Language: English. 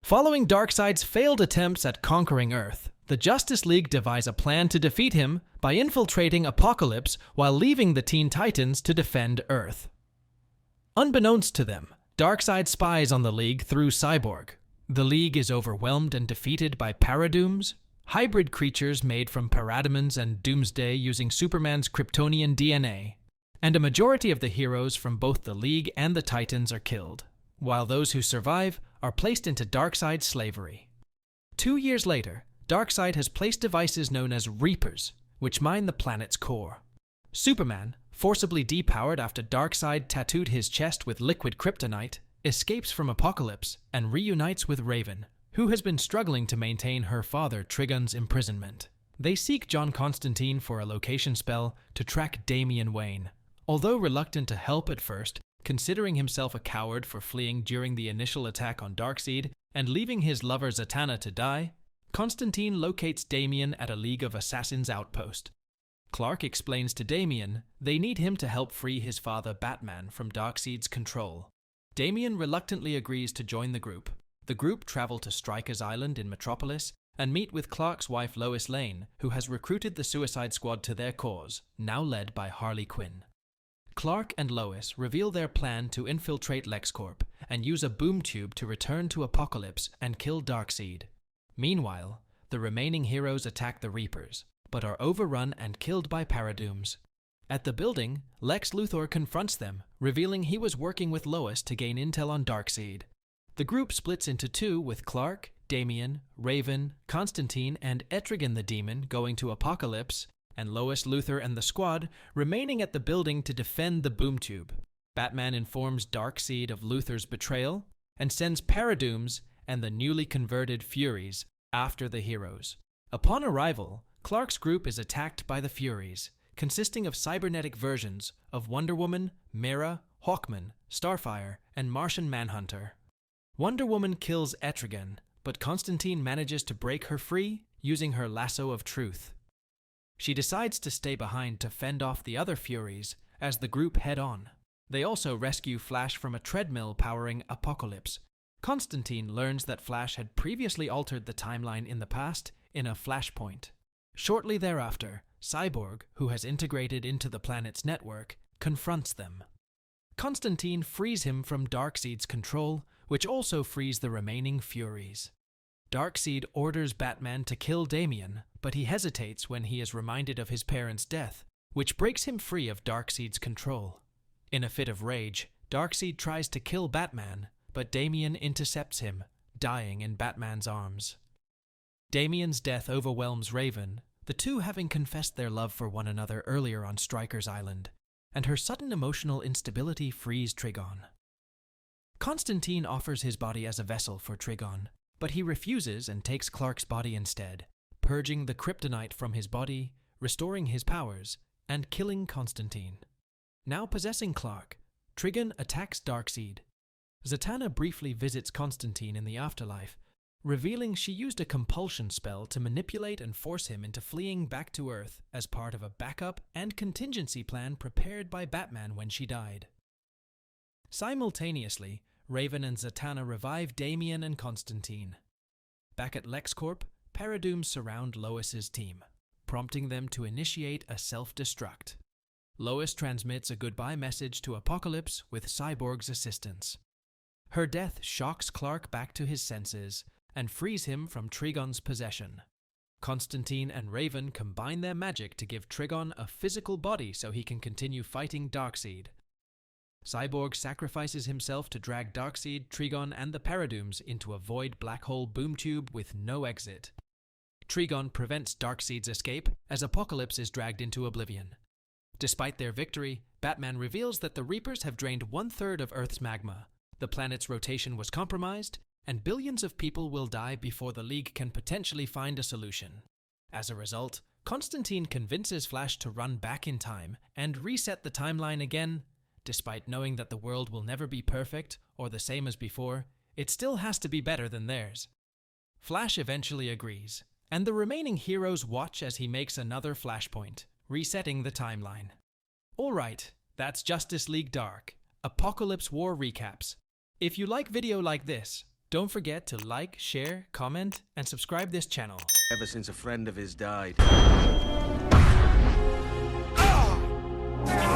Following Darkseid's failed attempts at conquering Earth, the Justice League devise a plan to defeat him by infiltrating Apokolips while leaving the Teen Titans to defend Earth. Unbeknownst to them, Darkseid spies on the League through Cyborg. The League is overwhelmed and defeated by paradooms, hybrid creatures made from parademons and Doomsday using Superman's Kryptonian DNA, and a majority of the heroes from both the League and the Titans are killed, while those who survive are placed into Darkseid's slavery. 2 years later, Darkseid has placed devices known as Reapers, which mine the planet's core. Superman, forcibly depowered after Darkseid tattooed his chest with liquid kryptonite, escapes from Apokolips and reunites with Raven, who has been struggling to maintain her father Trigon's imprisonment. They seek John Constantine for a location spell to track Damian Wayne. Although reluctant to help at first, considering himself a coward for fleeing during the initial attack on Darkseid and leaving his lover Zatanna to die, Constantine locates Damian at a League of Assassins outpost. Clark explains to Damian they need him to help free his father Batman from Darkseid's control. Damian reluctantly agrees to join the group. The group travel to Stryker's Island in Metropolis and meet with Clark's wife Lois Lane, who has recruited the Suicide Squad to their cause, now led by Harley Quinn. Clark and Lois reveal their plan to infiltrate LexCorp and use a boom tube to return to Apokolips and kill Darkseid. Meanwhile, the remaining heroes attack the Reapers, but are overrun and killed by paradooms. At the building, Lex Luthor confronts them, revealing he was working with Lois to gain intel on Darkseid. The group splits into two, with Clark, Damian, Raven, Constantine, and Etrigan the Demon going to Apokolips, and Lois, Luthor, and the squad remaining at the building to defend the boom tube. Batman informs Darkseid of Luthor's betrayal and sends paradooms and the newly converted Furies after the heroes. Upon arrival, Clark's group is attacked by the Furies, consisting of cybernetic versions of Wonder Woman, Mera, Hawkman, Starfire, and Martian Manhunter. Wonder Woman kills Etrigan, but Constantine manages to break her free using her lasso of truth. She decides to stay behind to fend off the other Furies as the group head on. They also rescue Flash from a treadmill powering Apokolips. Constantine learns that Flash had previously altered the timeline in the past in a flashpoint. Shortly thereafter, Cyborg, who has integrated into the planet's network, confronts them. Constantine frees him from Darkseid's control, which also frees the remaining Furies. Darkseid orders Batman to kill Damian, but he hesitates when he is reminded of his parents' death, which breaks him free of Darkseid's control. In a fit of rage, Darkseid tries to kill Batman, but Damian intercepts him, dying in Batman's arms. Damian's death overwhelms Raven, the two having confessed their love for one another earlier on Stryker's Island, and her sudden emotional instability frees Trigon. Constantine offers his body as a vessel for Trigon, but he refuses and takes Clark's body instead, purging the kryptonite from his body, restoring his powers, and killing Constantine. Now possessing Clark, Trigon attacks Darkseid. Zatanna briefly visits Constantine in the afterlife, revealing she used a compulsion spell to manipulate and force him into fleeing back to Earth as part of a backup and contingency plan prepared by Batman when she died. Simultaneously, Raven and Zatanna revive Damian and Constantine. Back at LexCorp, paradooms surround Lois's team, prompting them to initiate a self-destruct. Lois transmits a goodbye message to Apokolips with Cyborg's assistance. Her death shocks Clark back to his senses and frees him from Trigon's possession. Constantine and Raven combine their magic to give Trigon a physical body so he can continue fighting Darkseid. Cyborg sacrifices himself to drag Darkseid, Trigon, and the paradooms into a void black hole boom tube with no exit. Trigon prevents Darkseid's escape as Apokolips is dragged into oblivion. Despite their victory, Batman reveals that the Reapers have drained 1/3 of Earth's magma. The planet's rotation was compromised, and billions of people will die before the League can potentially find a solution. As a result, Constantine convinces Flash to run back in time and reset the timeline again. Despite knowing that the world will never be perfect or the same as before, it still has to be better than theirs. Flash eventually agrees, and the remaining heroes watch as he makes another flashpoint, resetting the timeline. Alright, that's Justice League Dark, Apokolips War Recaps. If you like video like this, Don't forget to like, share, comment, and subscribe this channel. Ever since a friend of his died.